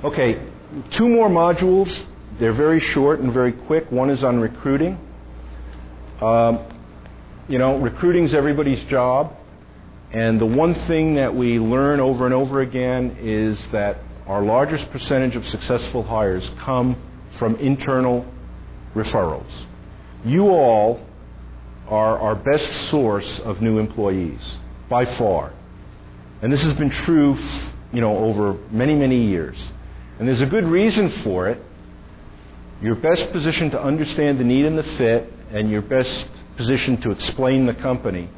Okay, two more modules. They're very short and very quick. One is on recruiting. Recruiting's everybody's job. And the one thing that we learn over and over again is that our largest percentage of successful hires come from internal referrals. You all are our best source of new employees, by far. And this has been true, over many, many years. And there's a good reason for it. You're best positioned to understand the need and the fit, and you're best positioned to explain the company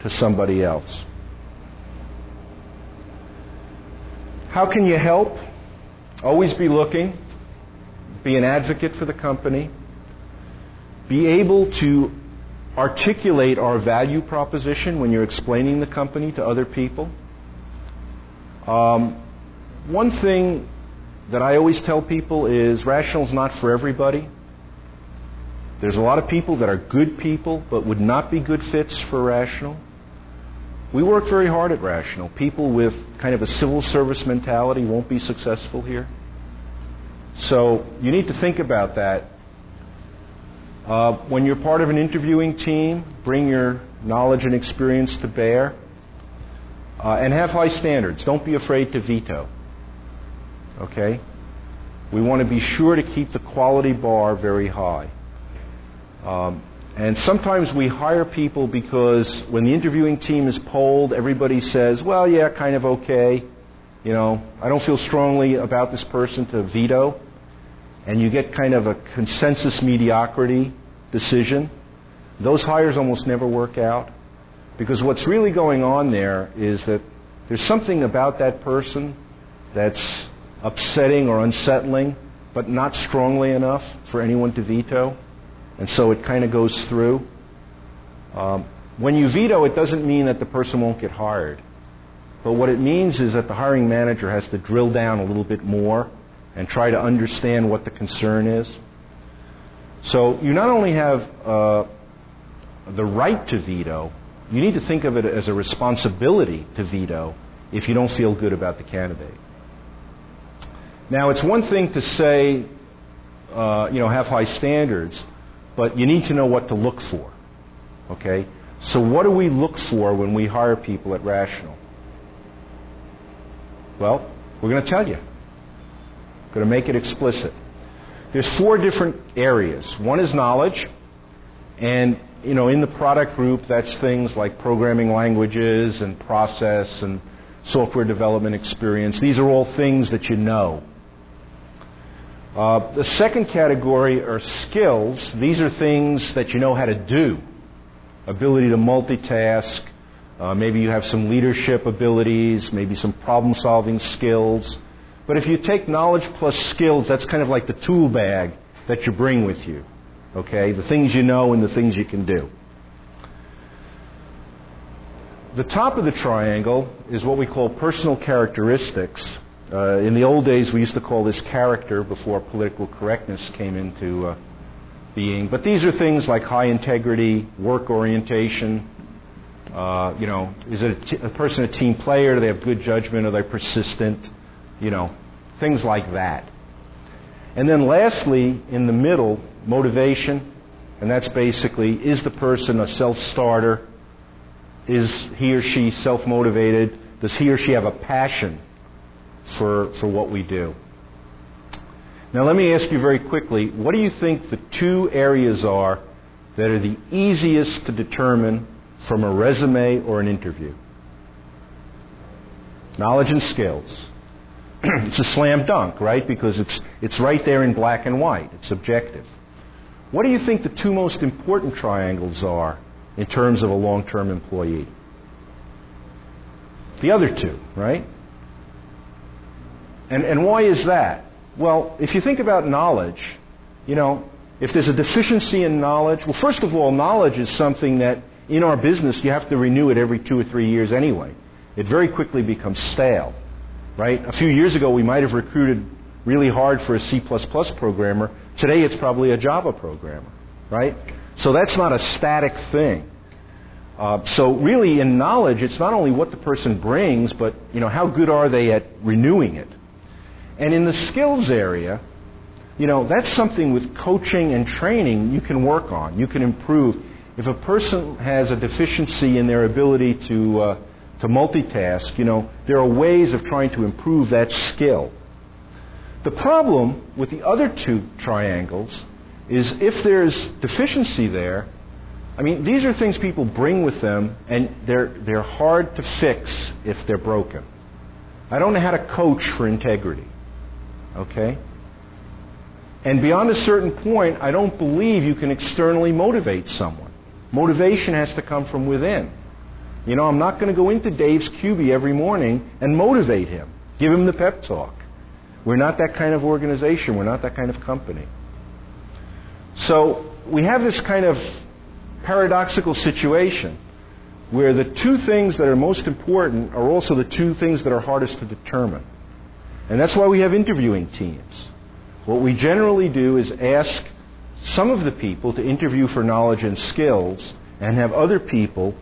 to somebody else. How can you help? Always be looking. Be an advocate for the company. Be able to articulate our value proposition when you're explaining the company to other people. One thing that I always tell people is Rational's not for everybody. There's a lot of people that are good people but would not be good fits for Rational. We work very hard at Rational. People with kind of a civil service mentality won't be successful here. So you need to think about that. When you're part of an interviewing team, bring your knowledge and experience to bear. And have high standards. Don't be afraid to veto. Okay? We want to be sure to keep the quality bar very high. And sometimes we hire people because when the interviewing team is polled, everybody says, well, yeah, kind of okay. I don't feel strongly about this person to veto. And you get kind of a consensus mediocrity decision. Those hires almost never work out. Because what's really going on there is that there's something about that person that's upsetting or unsettling, but not strongly enough for anyone to veto. And so it kind of goes through. When you veto, it doesn't mean that the person won't get hired. But what it means is that the hiring manager has to drill down a little bit more and try to understand what the concern is. So you not only have the right to veto, you need to think of it as a responsibility to veto if you don't feel good about the candidate. Now, it's one thing to say, have high standards, but you need to know what to look for. Okay? So what do we look for when we hire people at Rational? Well, we're going to tell you. We're going to make it explicit. There's 4 different areas. One is knowledge, and in the product group, that's things like programming languages and process and software development experience. These are all things that you know. The second category are skills. These are things that you know how to do. Ability to multitask. Maybe you have some leadership abilities, maybe some problem-solving skills. But if you take knowledge plus skills, that's kind of like the tool bag that you bring with you. Okay? The things you know and the things you can do. The top of the triangle is what we call personal characteristics. In the old days, we used to call this character before political correctness came into being. But these are things like high integrity, work orientation. Is a person a team player? Do they have good judgment? Are they persistent? Things like that. And then lastly, in the middle, motivation. And that's basically, is the person a self-starter? Is he or she self-motivated? Does he or she have a passion for what we do? Now let me ask you very quickly, what do you think the 2 areas are that are the easiest to determine from a resume or an interview? Knowledge and skills. It's a slam dunk, right? Because it's right there in black and white. It's objective. What do you think the 2 most important triangles are in terms of a long-term employee? The other 2, right? And why is that? Well, if you think about knowledge, if there's a deficiency in knowledge, well, first of all, knowledge is something that in our business you have to renew it every 2 or 3 years anyway. It very quickly becomes stale, right? A few years ago, we might have recruited really hard for a C++ programmer. Today, it's probably a Java programmer, right? So that's not a static thing. So really, in knowledge, it's not only what the person brings, but how good are they at renewing it. And in the skills area, that's something with coaching and training you can work on, you can improve. If a person has a deficiency in their ability to multitask, there are ways of trying to improve that skill. The problem with the other two triangles is if there's deficiency there, these are things people bring with them, and they're hard to fix if they're broken. I don't know how to coach for integrity, okay? And beyond a certain point, I don't believe you can externally motivate someone. Motivation has to come from within. I'm not going to go into Dave's QB every morning and motivate him, give him the pep talk. We're not that kind of organization. We're not that kind of company. So we have this kind of paradoxical situation where the two things that are most important are also the two things that are hardest to determine. And that's why we have interviewing teams. What we generally do is ask some of the people to interview for knowledge and skills, and have other people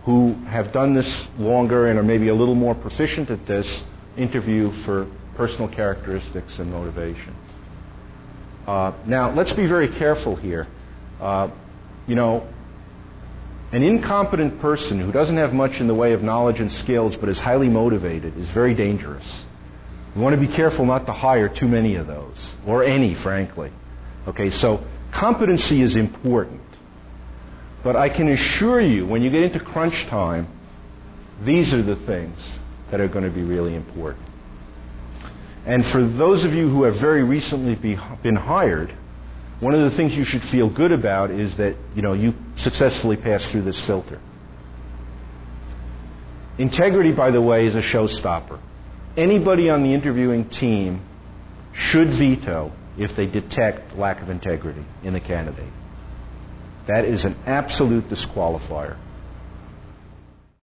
who have done this longer and are maybe a little more proficient at this interview for personal characteristics and motivation. Now, let's be very careful here. An incompetent person who doesn't have much in the way of knowledge and skills but is highly motivated is very dangerous. We want to be careful not to hire too many of those, or any, frankly. Okay, so competency is important. But I can assure you, when you get into crunch time, these are the things that are going to be really important. And for those of you who have very recently been hired, one of the things you should feel good about is that you successfully passed through this filter. Integrity, by the way, is a showstopper. Anybody on the interviewing team should veto if they detect lack of integrity in the candidate. That is an absolute disqualifier.